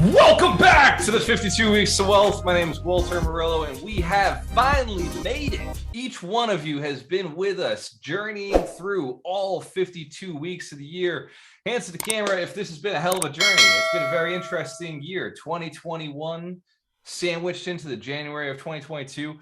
Welcome back to the 52 Weeks to Wealth. My name is Walter Murillo, and we have finally made it. Each one of you has been with us, journeying through all 52 weeks of the year. Hands to the camera if this has been a hell of a journey. It's been a very interesting year, 2021, sandwiched into the January of 2022.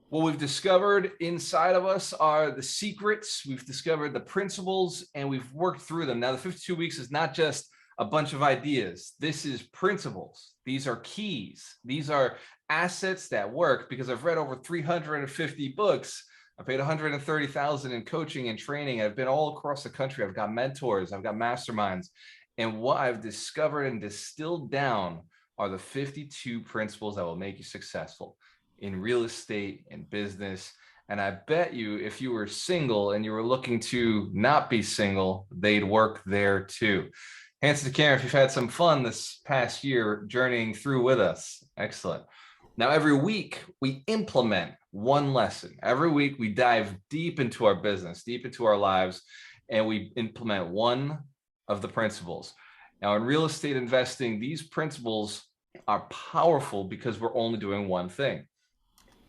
What we've discovered inside of us are the secrets. We've discovered the principles, and we've worked through them. Now, the 52 weeks is not just a bunch of ideas. This is principles. These are keys. These are assets that work, because I've read over 350 books. I paid $130,000 in coaching and training. I've been all across the country. I've got mentors. I've got masterminds. And what I've discovered and distilled down are the 52 principles that will make you successful in real estate and business. And I bet you, if you were single and you were looking to not be single, they'd work there too. Hands to the camera if you've had some fun this past year journeying through with us. Excellent. Now, every week we implement one lesson. Every week we dive deep into our business, deep into our lives, and we implement one of the principles. Now, in real estate investing, these principles are powerful because we're only doing one thing.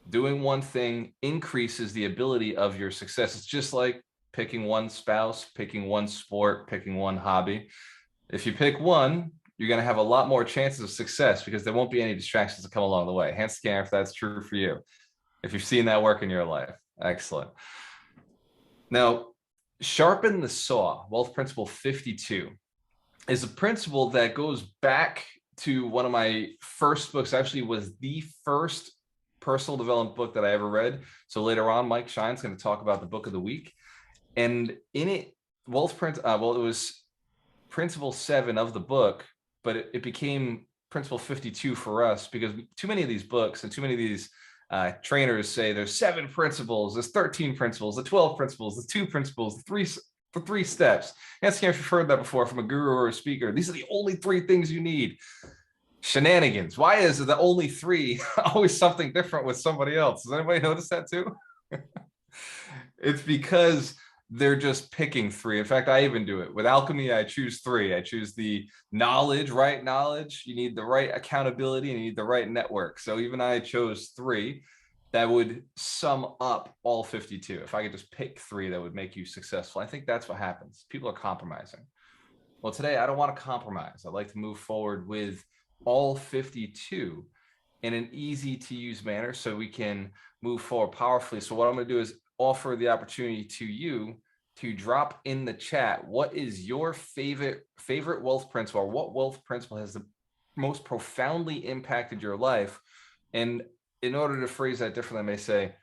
Doing one thing increases the ability of your success. It's just like picking one spouse, picking one sport, picking one hobby. If you pick one, you're going to have a lot more chances of success because there won't be any distractions that come along the way. Hands to the camera if that's true for you, if you've seen that work in your life. Excellent. Now, Sharpen the Saw, Wealth Principle 52, is a principle that goes back to one of my first books. Actually, was the first personal development book that I ever read. So later on, Mike Shine's going to talk about the book of the week. And in it, it was Principle 7 of the book, but it became Principle 52 for us because too many of these books and too many of these trainers say there's 7 principles, there's 13 principles, the 12 principles, the 2 principles, the 3 steps. Yes, if you've heard that before from a guru or a speaker, these are the only 3 things you need. Shenanigans. Why is it the only 3 always something different with somebody else? Does anybody notice that too? It's because they're just picking 3. In fact, I even do it. With alchemy, I choose 3. I choose the right knowledge. You need the right accountability and you need the right network. So even I chose 3 that would sum up all 52. If I could just pick 3 that would make you successful. I think that's what happens. People are compromising. Well, today I don't want to compromise. I'd like to move forward with all 52 in an easy to use manner so we can move forward powerfully. So what I'm going to do is offer the opportunity to you to drop in the chat what is your favorite wealth principle, or what wealth principle has the most profoundly impacted your life. And in order to phrase that differently, I may say,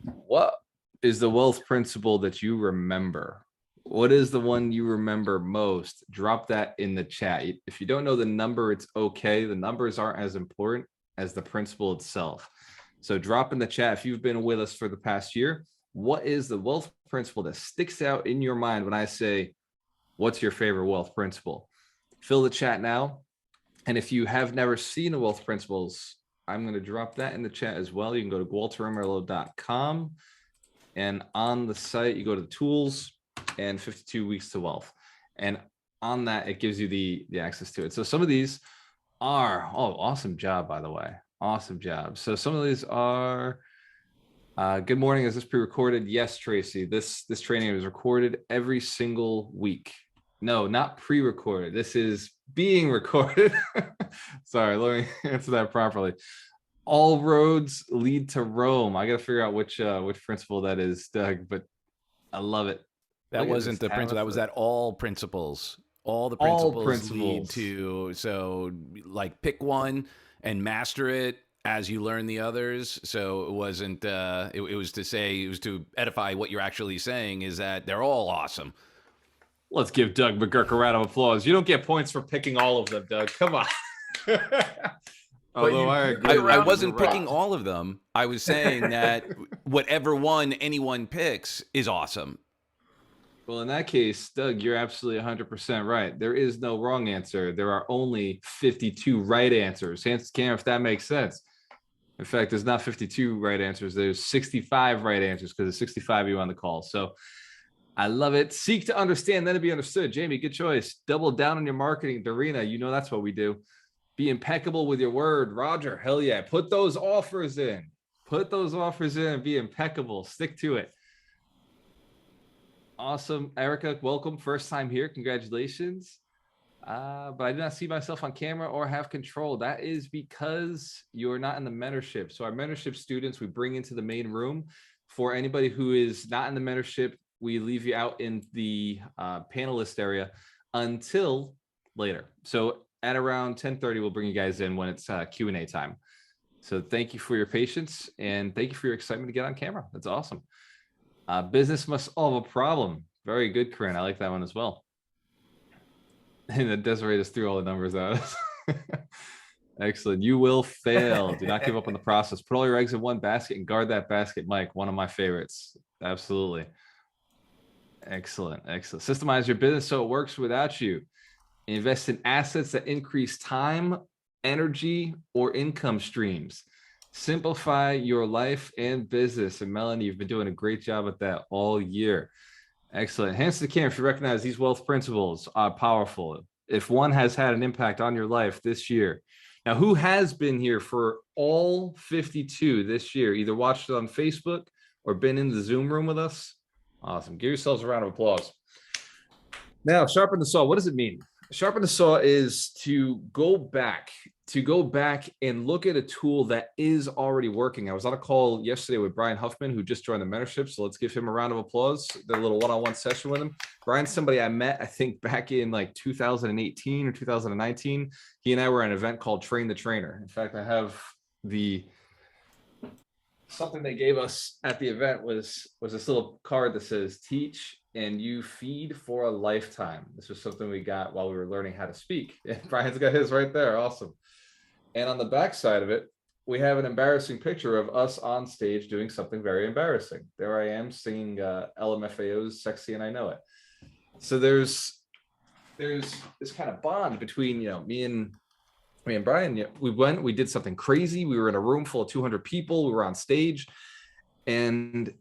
what is the wealth principle that you remember? What is the one you remember most? Drop that in the chat. If you don't know the number, it's okay. The numbers aren't as important as the principle itself. So drop in the chat if you've been with us for the past year. What is the wealth principle that sticks out in your mind when I say, what's your favorite wealth principle? Fill the chat now. And if you have never seen the wealth principles, I'm going to drop that in the chat as well. You can go to waltermurillo.com, and on the site, you go to the tools and 52 weeks to wealth. And on that, it gives you the access to it. So some of these are, awesome job, by the way. Awesome job. So some of these are, good morning. Is this pre-recorded? Yes, Tracy. This training is recorded every single week. No, not pre-recorded. This is being recorded. Sorry, let me answer that properly. All roads lead to Rome. I got to figure out which principle that is, Doug, but I love it. That wasn't the principle. That was that all principles. All the principles lead to, so like pick one and master it as you learn the others. So it wasn't, it was to edify what you're actually saying is that they're all awesome. Let's give Doug McGurk a round of applause. You don't get points for picking all of them, Doug. Come on. Although I wasn't picking all of them. I was saying that whatever one anyone picks is awesome. Well, in that case, Doug, you're absolutely 100% right. There is no wrong answer. There are only 52 right answers. Hands to camera if that makes sense. In fact, there's not 52 right answers. There's 65 right answers because there's 65 of you on the call. So I love it. Seek to understand, then to be understood. Jamie, good choice. Double down on your marketing. Darina, you know that's what we do. Be impeccable with your word. Roger, hell yeah. Put those offers in. Put those offers in and be impeccable. Stick to it. Awesome. Erica, welcome. First time here. Congratulations. But I do not see myself on camera or have control. That is because you're not in the mentorship. So our mentorship students, we bring into the main room. For anybody who is not in the mentorship, we leave you out in the panelist area until later. So at around 10:30, we'll bring you guys in when it's Q&A time. So thank you for your patience and thank you for your excitement to get on camera. That's awesome. Business must solve a problem. Very good, Corinne. I like that one as well. And then Desiree just threw all the numbers out. Excellent. You will fail. Do not give up on the process. Put all your eggs in one basket and guard that basket, Mike. One of my favorites. Absolutely. Excellent. Excellent. Systemize your business so it works without you. Invest in assets that increase time, energy, or income streams. Simplify your life and business. And Melanie, you've been doing a great job at that all year. Excellent. Hands to the camera if you recognize these wealth principles are powerful. If one has had an impact on your life this year. Now, who has been here for all 52 this year? Either watched it on Facebook or been in the Zoom room with us? Awesome. Give yourselves a round of applause. Now, sharpen the saw. What does it mean? Sharpen the saw is to go back and look at a tool that is already working. I was on a call yesterday with Brian Huffman, who just joined the mentorship. So let's give him a round of applause. Did a little one-on-one session with him. Brian's somebody I met, I think back in like 2018 or 2019. He and I were at an event called Train the Trainer. In fact, I have something they gave us at the event was this little card that says teach and you feed for a lifetime. This was something we got while we were learning how to speak. And Brian's got his right there. Awesome. And on the back side of it, we have an embarrassing picture of us on stage doing something very embarrassing. There I am singing LMFAO's Sexy and I Know It. So there's this kind of bond between, me and Brian. We did something crazy. We were in a room full of 200 people. We were on stage and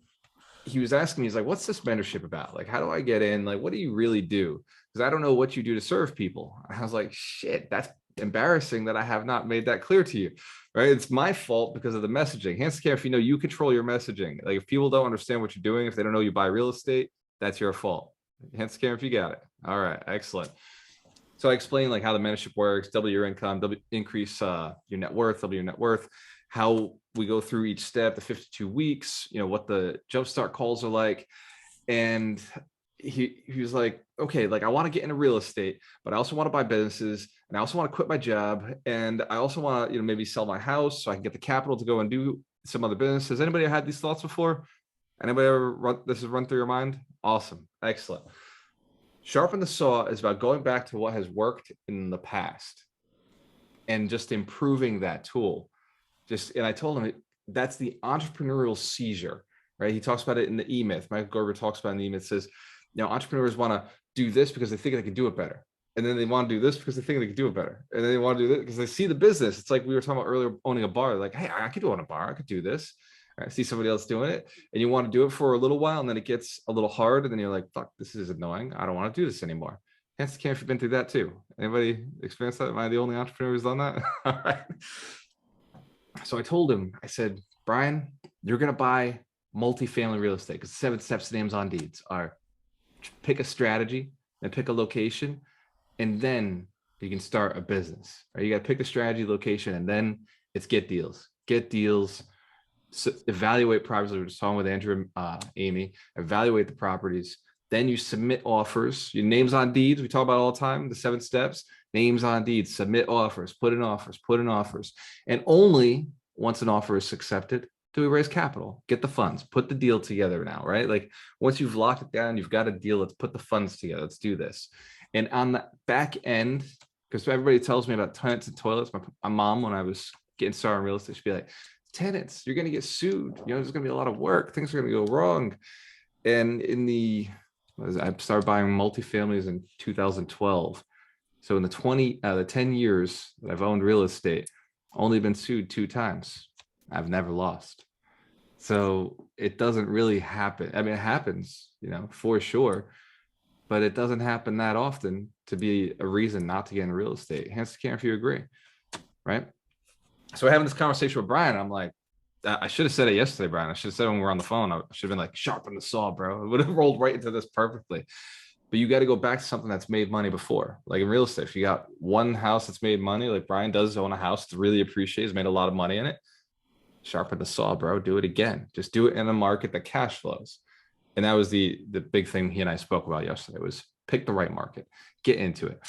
he was asking me, he's like, what's this mentorship about? Like, how do I get in? Like, what do you really do? Because I don't know what you do to serve people. And I was like, shit, that's embarrassing that I have not made that clear to you, right? It's my fault because of the messaging. Hands to camera if you know you control your messaging. Like if people don't understand what you're doing, if they don't know you buy real estate, that's your fault. Hands to camera if you got it. All right, excellent. So I explained like how the mentorship works, double your income, increase your net worth, double your net worth, how we go through each step, the 52 weeks, what the jumpstart calls are like. And he was like, okay, like I want to get into real estate, but I also want to buy businesses and I also want to quit my job. And I also want to, maybe sell my house so I can get the capital to go and do some other business. Has anybody had these thoughts before? Anybody ever run through your mind? Awesome. Excellent. Sharpen the saw is about going back to what has worked in the past and just improving that tool. And I told him that's the entrepreneurial seizure, right? He talks about it in the E-Myth. Michael Gerber talks about it in the E-Myth, says, entrepreneurs want to do this because they think they can do it better. And then they want to do this because they think they can do it better. And then they want to do this because they see the business. It's like we were talking about earlier, owning a bar. Like, hey, I could own a bar. I could do this. I see somebody else doing it. And you want to do it for a little while. And then it gets a little hard. And then you're like, fuck, this is annoying. I don't want to do this anymore. Hands to camera if you've been through that too. Anybody experience that? Am I the only entrepreneur who's done that? All right. So I told him, I said, Brian, you're going to buy multifamily real estate because 7 steps names on deeds are pick a strategy and pick a location, and then you can start a business. Right? You got to pick a strategy, location, and then it's get deals. So evaluate properties. We were just talking with Andrew, Amy, evaluate the properties. Then you submit offers. Your names on deeds. We talk about all the time, the 7 steps. Names on deeds, submit offers, put in offers. And only once an offer is accepted do we raise capital, get the funds, put the deal together now, right? Like once you've locked it down, you've got a deal, let's put the funds together, let's do this. And on the back end, because everybody tells me about tenants and toilets, my mom, when I was getting started in real estate, she'd be like, tenants, you're going to get sued. There's going to be a lot of work. Things are going to go wrong. And I started buying multifamilies in 2012. So in the 10 years that I've owned real estate, only been sued 2 times. I've never lost. So it doesn't really happen. I mean, it happens, for sure, but it doesn't happen that often to be a reason not to get in real estate. Hands to camera if you agree. right? So we're having this conversation with Brian. I'm like, I should have said it yesterday, Brian. I should have said it when we were on the phone. I should have been like, sharpen the saw, bro. It would have rolled right into this perfectly. But you got to go back to something that's made money before. Like in real estate, if you got one house that's made money, like Brian does own a house to really appreciate, has made a lot of money in it. Sharpen the saw, bro. Do it again. Just do it in a market that cash flows. And that was the big thing he and I spoke about yesterday, was pick the right market, get into it.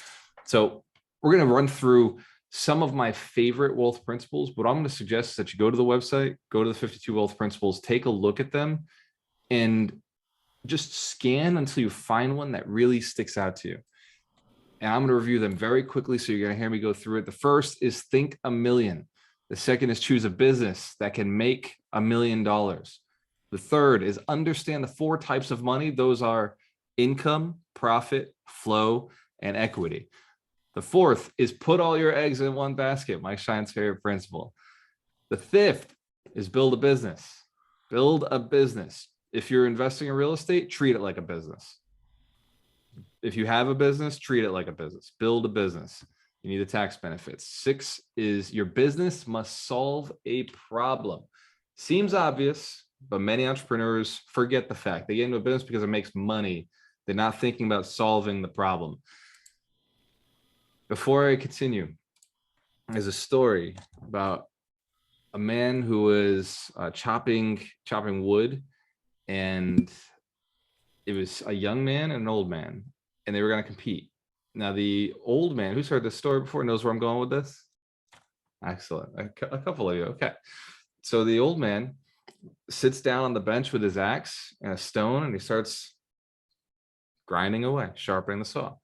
So we're going to run through some of my favorite wealth principles. What I'm going to suggest is that you go to the website, go to the 52 wealth principles, take a look at them, and just scan until you find one that really sticks out to you. And I'm going to review them very quickly, so you're going to hear me go through it. The first is think a million. The second is choose a business that can make $1 million. The third is understand the 4 types of money. Those are income, profit, flow, and equity. The fourth is put all your eggs in one basket, Mike Shine's favorite principle. The fifth is build a business. Build a business. If you're investing in real estate, treat it like a business. If you have a business, treat it like a business. Build a business. You need the tax benefits. 6 is your business must solve a problem. Seems obvious, but many entrepreneurs forget the fact. They get into a business because it makes money. They're not thinking about solving the problem. Before I continue, there's a story about a man who was chopping wood, and it was a young man and an old man, and they were going to compete. Now, the old man, who's heard this story before, knows where I'm going with this? Excellent. A couple of you. Okay. So the old man sits down on the bench with his axe and a stone, and he starts grinding away, sharpening the saw.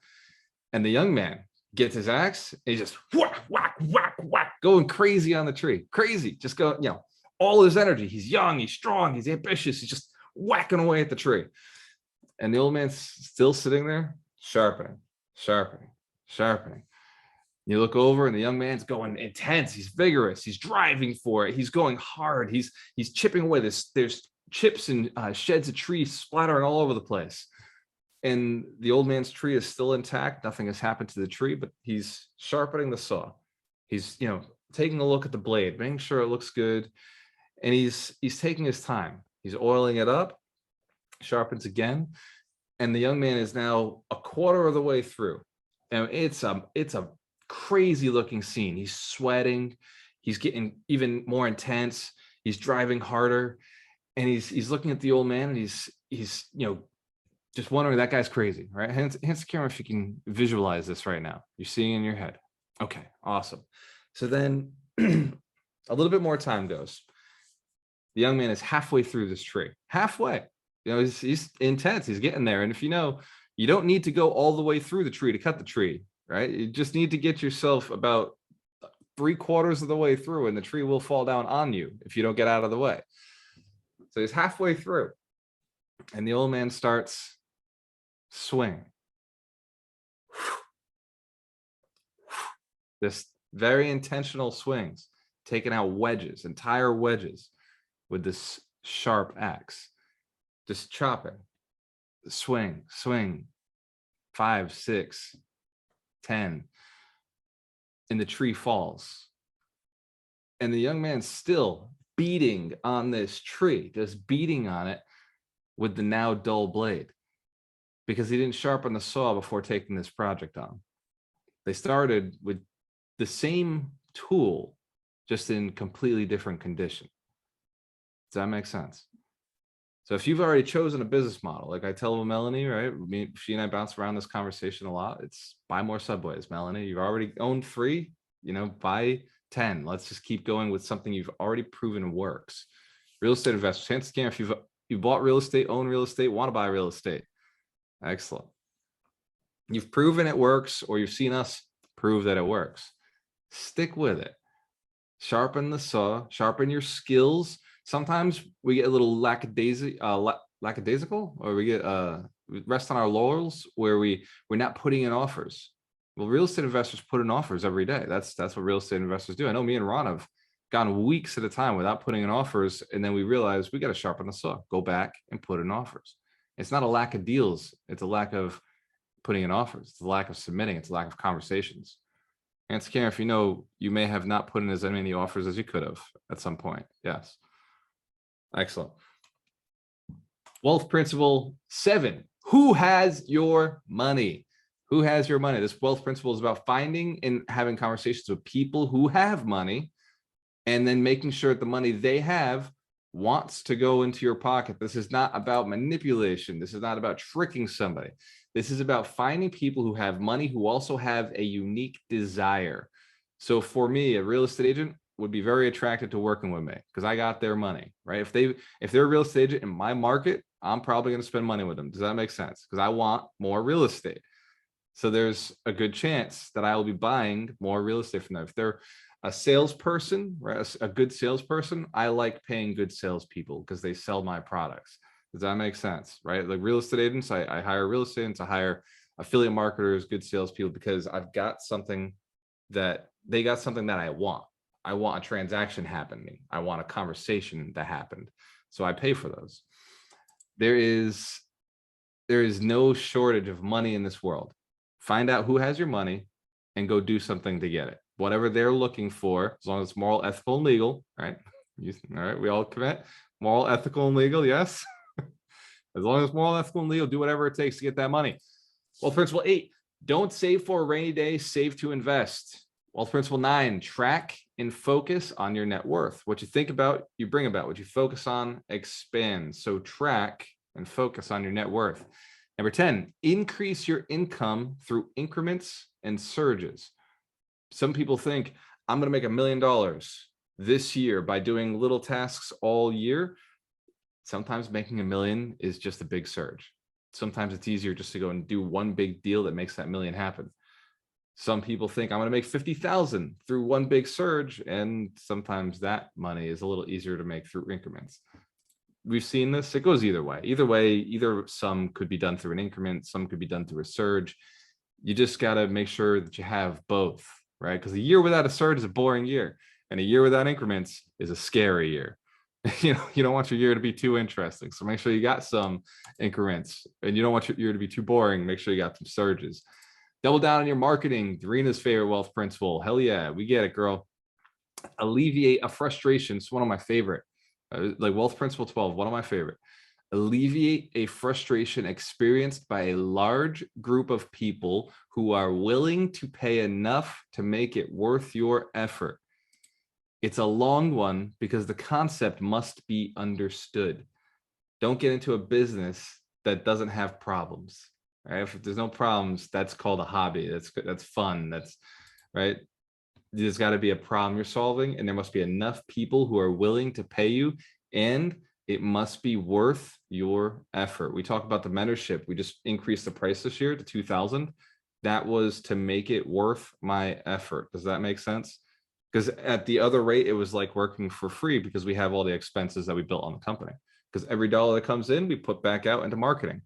And the young man gets his axe, and he's just whack, whack, whack, whack, going crazy on the tree. Crazy. Just go, all his energy. He's young, he's strong, he's ambitious. He's just whacking away at the tree. And the old man's still sitting there, sharpening, sharpening, sharpening. You look over, and the young man's going intense. He's vigorous. He's driving for it. He's going hard. He's chipping away. There's chips and sheds of trees splattering all over the place. And the old man's tree is still intact. Nothing has happened to the tree, but he's sharpening the saw. He's, taking a look at the blade, making sure it looks good. And he's taking his time. He's oiling it up, sharpens again. And the young man is now a quarter of the way through. And it's a crazy looking scene. He's sweating. He's getting even more intense. He's driving harder. And he's looking at the old man, and he's just wondering, that guy's crazy, right? Hands the camera if you can visualize this right now. You're seeing in your head. Okay, awesome. So then a little bit more time goes. The young man is halfway through this tree. Halfway. He's intense. He's getting there. And if you don't need to go all the way through the tree to cut the tree, right? You just need to get yourself about 3/4 of the way through, and the tree will fall down on you if you don't get out of the way. So he's halfway through, and the old man starts swing. This very intentional swings, taking out wedges, entire wedges with this sharp axe, just chopping, swing, 5, 6, 10, and the tree falls. And the young man's still beating on this tree, just beating on it with the now dull blade, because he didn't sharpen the saw before taking this project on. They started with the same tool, just in completely different condition. Does that make sense? So if you've already chosen a business model, like I tell Melanie, right? She and I bounce around this conversation a lot. It's buy more Subways, Melanie. You've already owned 3, buy 10. Let's just keep going with something you've already proven works. Real estate investors, chances can, if you've bought real estate, own real estate, want to buy real estate. Excellent. You've proven it works, or you've seen us prove that it works. Stick with it. Sharpen the saw, sharpen your skills. Sometimes we get a little lackadaisical, or we get rest on our laurels, where we're not putting in offers. Well, real estate investors put in offers every day. That's what real estate investors do. I know me and Ron have gone weeks at a time without putting in offers, and then we realize we got to sharpen the saw, go back and put in offers. It's not a lack of deals. It's a lack of putting in offers. It's a lack of submitting. It's a lack of conversations. Answer Karen if you know you may have not put in as many offers as you could have at some point. Yes. Excellent. Wealth principle 7. Who has your money? Who has your money? This wealth principle is about finding and having conversations with people who have money, and then making sure that the money they have wants to go into your pocket. This is not about manipulation. This is not about tricking somebody. This is about finding people who have money who also have a unique desire. So for me, a real estate agent would be very attracted to working with me because I got their money, right? If they're a real estate agent in my market, I'm probably going to spend money with them. Does that make sense? Because I want more real estate. So there's a good chance that I will be buying more real estate from them. If they're a salesperson, right, a good salesperson, I like paying good salespeople because they sell my products. Does that make sense? Right? Like real estate agents, I hire real estate agents, I hire affiliate marketers, good salespeople, because I've got something that they got something that I want. I want a transaction happening. I want a conversation that happened. So I pay for those. There is no shortage of money in this world. Find out who has your money and go do something to get it. Whatever they're looking for, as long as it's moral, ethical, and legal, right? All right, we all commit moral, ethical, and legal, yes. As long as moral, ethical, and legal, do whatever it takes to get that money. Wealth principle 8, don't save for a rainy day, save to invest. Wealth principle 9, track and focus on your net worth. What you think about, you bring about. What you focus on expands. So track and focus on your net worth. Number 10, increase your income through increments and surges. Some people think I'm going to make $1 million this year by doing little tasks all year. Sometimes making $1 million is just a big surge. Sometimes it's easier just to go and do one big deal that makes that $1 million happen. Some people think I'm going to make 50,000 through one big surge, and sometimes that money is a little easier to make through increments. We've seen this. It goes either way. Either some could be done through an increment, some could be done through a surge. You just got to make sure that you have both, right? Because a year without a surge is a boring year, and a year without increments is a scary year. You don't want your year to be too interesting. So make sure you got some increments, and you don't want your year to be too boring. Make sure you got some surges. Double down on your marketing. Doreena's favorite wealth principle. Hell yeah, we get it, girl. Alleviate a frustration. It's one of my favorite. Like wealth principle 12, one of my favorite. Alleviate a frustration experienced by a large group of people who are willing to pay enough to make it worth your effort. It's a long one because the concept must be understood. Don't get into a business that doesn't have problems. Right? If there's no problems, that's called a hobby. That's fun. That's right. There's got to be a problem you're solving, and there must be enough people who are willing to pay you, and it must be worth your effort. We talk about the mentorship. We just increased the price this year to 2,000. That was to make it worth my effort. Does that make sense? Because at the other rate, it was like working for free because we have all the expenses that we built on the company. Because every dollar that comes in, we put back out into marketing,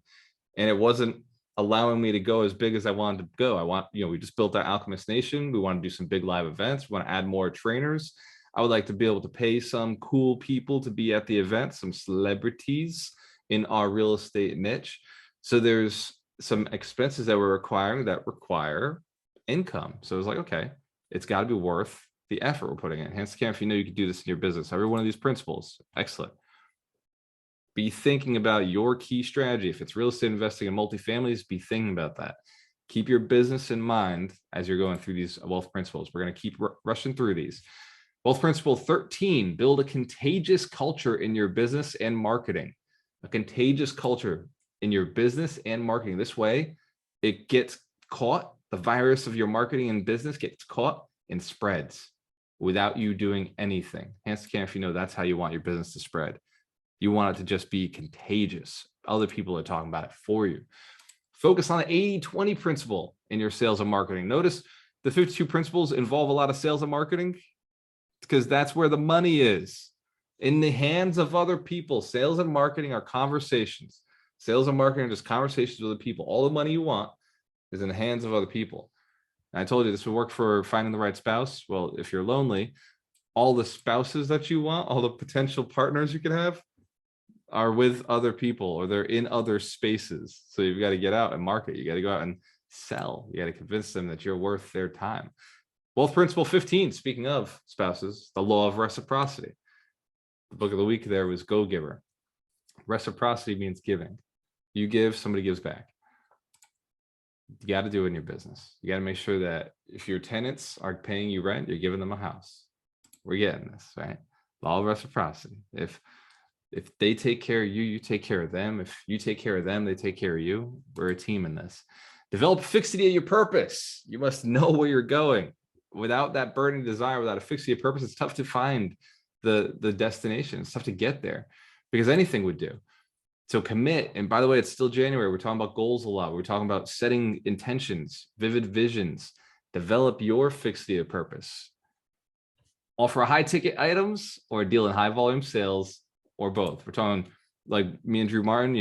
and it wasn't allowing me to go as big as I wanted to go. We just built that Alchemist Nation. We want to do some big live events. We want to add more trainers. I would like to be able to pay some cool people to be at the event, some celebrities in our real estate niche. So there's some expenses that we're requiring that require income. So it's like, okay, it's got to be worth the effort we're putting in. Hence, if you know you can do this in your business, every one of these principles, excellent. Be thinking about your key strategy. If it's real estate investing in multifamilies, be thinking about that. Keep your business in mind as you're going through these wealth principles. We're going to keep rushing through these. Wealth principle 13, build a contagious culture in your business and marketing. A contagious culture in your business and marketing. This way, it gets caught. The virus of your marketing and business gets caught and spreads without you doing anything. Hence, if you know that's how you want your business to spread. You want it to just be contagious. Other people are talking about it for you. Focus on the 80-20 principle in your sales and marketing. Notice the 52 principles involve a lot of sales and marketing because that's where the money is. In the hands of other people. Sales and marketing are conversations. Sales and marketing are just conversations with other people. All the money you want is in the hands of other people. And I told you this would work for finding the right spouse. Well, if you're lonely, all the spouses that you want, all the potential partners you can have, are with other people or they're in other spaces. So you've got to get out and market. You got to go out and sell. You got to convince them that you're worth their time. Wealth principle 15, speaking of spouses, the law of reciprocity. The book of the week there was Go Giver. Reciprocity means giving. You give, somebody gives back. You got to do it in your business. You got to make sure that if your tenants are paying you rent, you're giving them a house. We're getting this, right? Law of reciprocity. If they take care of you, you take care of them. If you take care of them, they take care of you. We're a team in this. Develop fixity of your purpose. You must know where you're going. Without that burning desire, without a fixity of purpose, it's tough to find the destination. It's tough to get there because anything would do. So commit. And by the way, it's still January. We're talking about goals a lot. We're talking about setting intentions, vivid visions. Develop your fixity of purpose. Offer high ticket items or deal in high volume sales or both. We're talking like me and Drew Martin,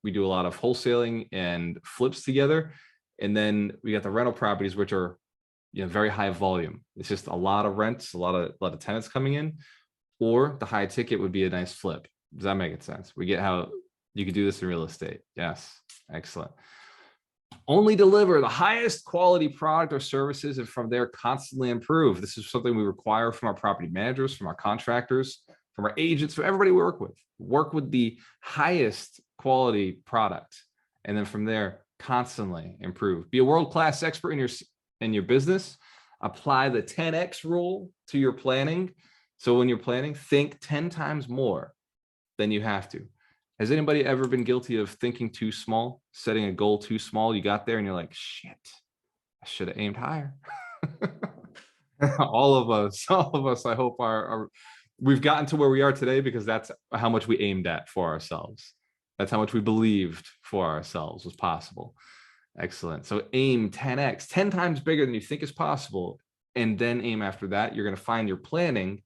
we do a lot of wholesaling and flips together. And then we got the rental properties, which are very high volume. It's just a lot of rents, a lot of tenants coming in, or the high ticket would be a nice flip. Does that make sense? We get how you could do this in real estate. Yes. Excellent. Only deliver the highest quality product or services and from there constantly improve. This is something we require from our property managers, from our contractors, from our agents, from everybody we work with. Work with the highest quality product. And then from there, constantly improve. Be a world-class expert in your business. Apply the 10X rule to your planning. So when you're planning, think 10 times more than you have to. Has anybody ever been guilty of thinking too small, setting a goal too small? You got there and you're like, shit, I should have aimed higher. All of us, I hope we've gotten to where we are today because that's how much we aimed at for ourselves. That's how much we believed for ourselves was possible. Excellent. So aim 10X, 10 times bigger than you think is possible. And then aim after that. You're going to find your planning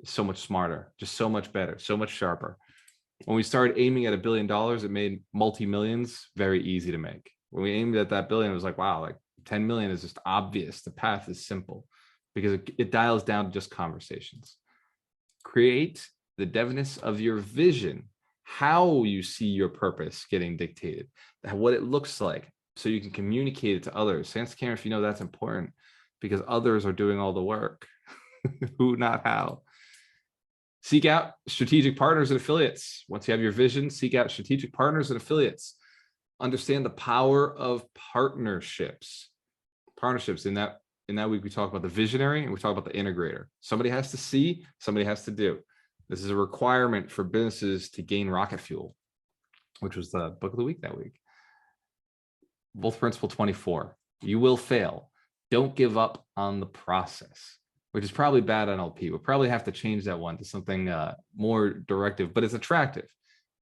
is so much smarter, just so much better, so much sharper. When we started aiming at $1 billion, it made multi-millions very easy to make. When we aimed at that billion, it was like, wow, like 10 million is just obvious. The path is simple because it dials down to just conversations. Create the definiteness of your vision, how you see your purpose getting dictated, what it looks like, so you can communicate it to others. Sans camera, if you know that's important because others are doing all the work. Who, not how. Seek out strategic partners and affiliates. Once you have your vision, seek out strategic partners and affiliates. Understand the power of partnerships. Partnerships. In that week, we talk about the visionary and we talk about the integrator. Somebody has to see, somebody has to do. This is a requirement for businesses to gain rocket fuel, which was the book of the week that week. Both principle 24. You will fail. Don't give up on the process. Which is probably bad NLP. We'll probably have to change that one to something more directive, but it's attractive.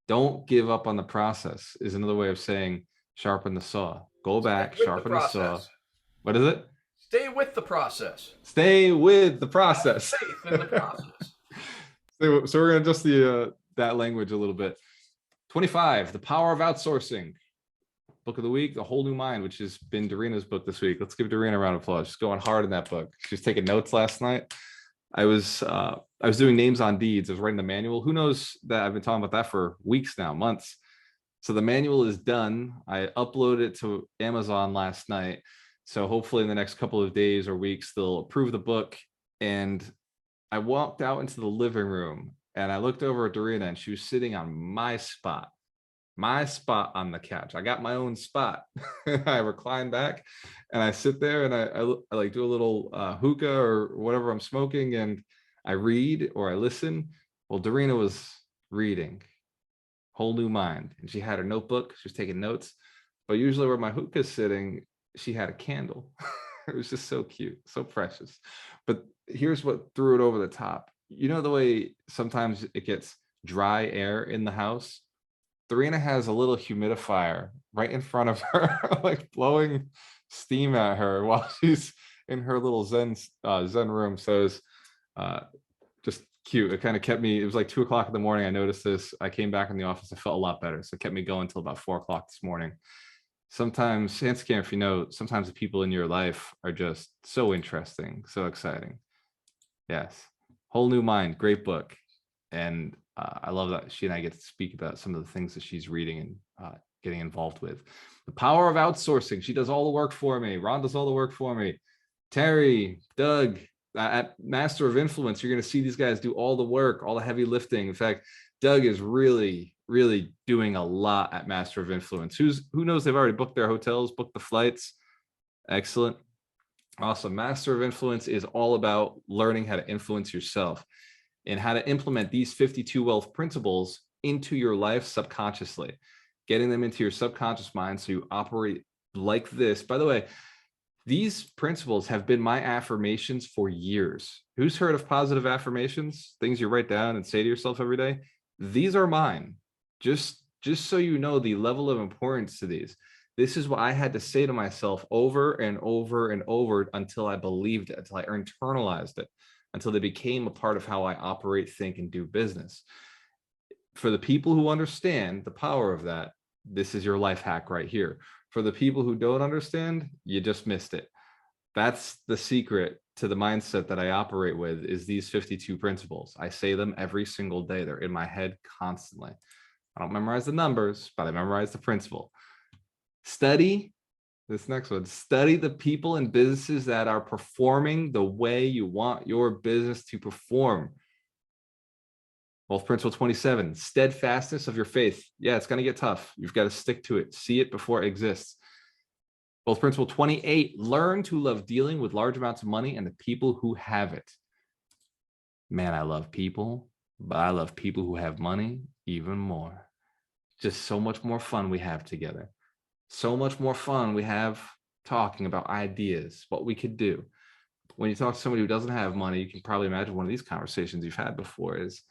Don't give up on the process is another way of saying sharpen the saw. Go back, sharpen the saw. What is it? Stay with the process. Stay with the process. Have faith in the process. So we're going to adjust that language a little bit. 25, the power of outsourcing. Book of the week, The Whole New Mind, which has been Doreena's book this week. Let's give Doreen a round of applause. She's going hard in that book. She was taking notes last night. I was doing names on deeds. I was writing the manual. Who knows that I've been talking about that for weeks now, months. So the manual is done. I uploaded it to Amazon last night. So hopefully in the next couple of days or weeks, they'll approve the book. And I walked out into the living room and I looked over at Dorina and she was sitting on my spot on the couch. I got my own spot. I recline back and I sit there and I like do a little hookah or whatever I'm smoking and I read or I listen. Well, Dorina was reading Whole New Mind and she had her notebook. She was taking notes, but usually where my hookah is sitting, she had a candle. It was just so cute, so precious. But here's what threw it over the top. You know the way sometimes it gets dry air in the house? Dorina has a little humidifier right in front of her, like blowing steam at her while she's in her little Zen room. So it's just cute. It kind of kept me, it was like 2 o'clock in the morning. I noticed this. I came back in the office. I felt a lot better. So it kept me going until about 4 o'clock this morning. Sometimes, Sanscam, if you know, sometimes the people in your life are just so interesting, so exciting. Yes. Whole New Mind, great book. And I love that she and I get to speak about some of the things that she's reading and getting involved with. The power of outsourcing. She does all the work for me. Ron does all the work for me. Terry, Doug, at Master of Influence, you're going to see these guys do all the work, all the heavy lifting. In fact, Doug is really, really doing a lot at Master of Influence. Who knows? They've already booked their hotels, booked the flights. Excellent. Awesome. Master of Influence is all about learning how to influence yourself and how to implement these 52 wealth principles into your life subconsciously, getting them into your subconscious mind so you operate like this. By the way, these principles have been my affirmations for years. Who's heard of positive affirmations? Things you write down and say to yourself every day? These are mine. Just so you know the level of importance to these. This is what I had to say to myself over and over and over until I believed it, until I internalized it, until they became a part of how I operate, think, and do business. For the people who understand the power of that, this is your life hack right here. For the people who don't understand, you just missed it. That's the secret to the mindset that I operate with, is these 52 principles. I say them every single day. They're in my head constantly. I don't memorize the numbers, but I memorize the principle. Study this next one. Study the people and businesses that are performing the way you want your business to perform. Wealth Principle 27, steadfastness of your faith. Yeah, it's going to get tough. You've got to stick to it. See it before it exists. Wealth Principle 28, learn to love dealing with large amounts of money and the people who have it. Man, I love people, but I love people who have money even more. Just so much more fun we have together. So much more fun we have talking about ideas, what we could do. When you talk to somebody who doesn't have money, you can probably imagine one of these conversations you've had before is,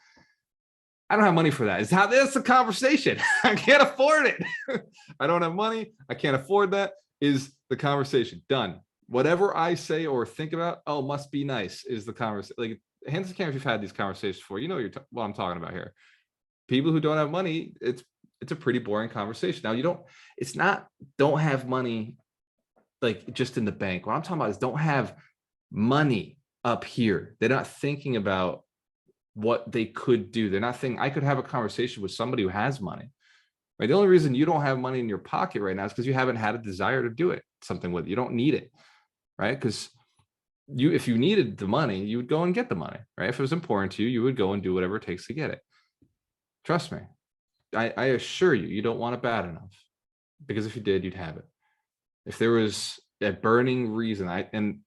I don't have money for that. It's how this is a conversation. I can't afford it. I don't have money. I can't afford that. Is the conversation done? Whatever I say or think about, oh, must be nice, is the conversation. Like, hands to the camera if you've had these conversations before. You know what I'm talking about here. People who don't have money, it's a pretty boring conversation. Now, don't have money like just in the bank. What I'm talking about is don't have money up here. They're not thinking about what they could do. They're not thinking, I could have a conversation with somebody who has money. Right? The only reason you don't have money in your pocket right now is because you haven't had a desire to do something with it. You don't need it, right? Because if you needed the money, you would go and get the money, right? If it was important to you, you would go and do whatever it takes to get it. Trust me. I assure you, you don't want it bad enough, because if you did, you'd have it. If there was a burning reason, and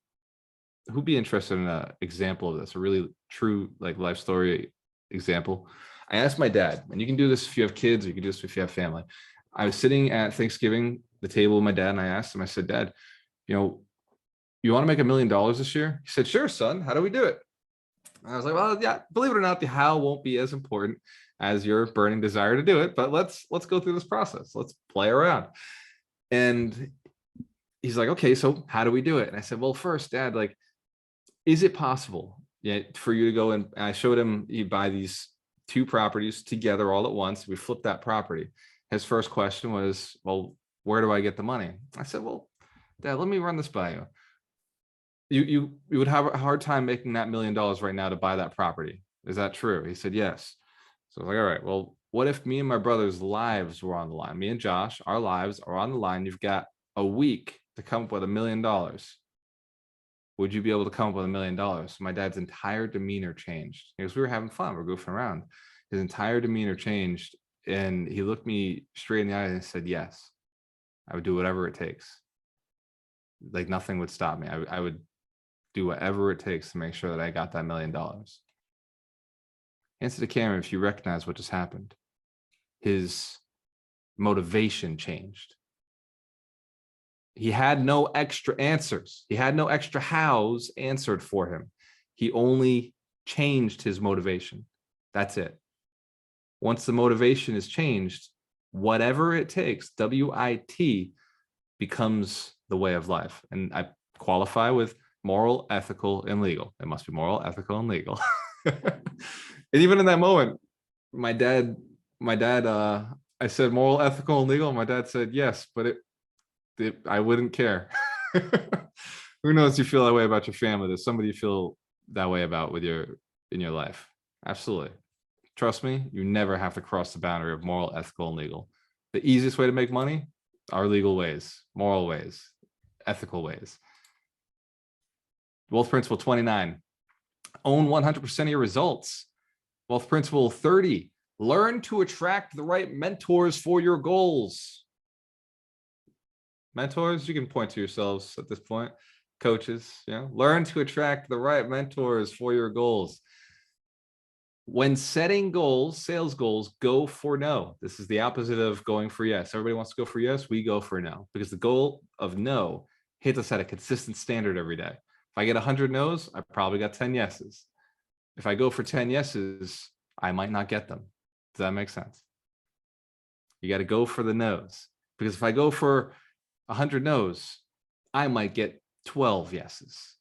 who'd be interested in an example of this, a really true like life story example? I asked my dad, and you can do this if you have kids, or you can do this if you have family. I was sitting at Thanksgiving, the table with my dad, and I asked him, I said, Dad, you want to make $1 million this year? He said, sure, son. How do we do it? And I was like, well, yeah, believe it or not, the how won't be as important as your burning desire to do it, but let's go through this process. Let's play around. And he's like, okay, so how do we do it? And I said, well, first, Dad, like, is it possible for you to go and I showed him, you buy these 2 properties together all at once. We flipped that property. His first question was, well, where do I get the money? I said, well, Dad, let me run this by you. You would have a hard time making that $1 million right now to buy that property. Is that true? He said, yes. So I was like, all right, well, what if me and my brother's lives were on the line? Me and Josh, our lives are on the line. You've got a week to come up with $1 million. Would you be able to come up with $1 million? My dad's entire demeanor changed because we were having fun. We're goofing around. His entire demeanor changed. And he looked me straight in the eye and said, yes, I would do whatever it takes. Like nothing would stop me. I would do whatever it takes to make sure that I got that $1 million. Answer the camera if you recognize what just happened. His motivation changed. He had no extra answers. He had no extra hows answered for him. He only changed his motivation. That's it. Once the motivation is changed, whatever it takes, WIT, becomes the way of life. And I qualify with moral, ethical, and legal. It must be moral, ethical, and legal. And even in that moment, my dad, I said moral, ethical, and legal. And my dad said, yes, but I wouldn't care. Who knows? You feel that way about your family. There's somebody you feel that way about in your life. Absolutely. Trust me, you never have to cross the boundary of moral, ethical, and legal. The easiest way to make money are legal ways, moral ways, ethical ways. Wealth principle 29. Own 100% of your results. Wealth principle 30. Learn to attract the right mentors for your goals. Mentors, you can point to yourselves at this point. Coaches, learn to attract the right mentors for your goals. When setting goals, sales goals, go for no. This is the opposite of going for yes. Everybody wants to go for yes. We go for no, because the goal of no hits us at a consistent standard every day. If I get 100 no's, I probably got 10 yeses. If I go for 10 yeses, I might not get them. Does that make sense? You got to go for the no's, because if I go for 100 no's, I might get 12 yeses.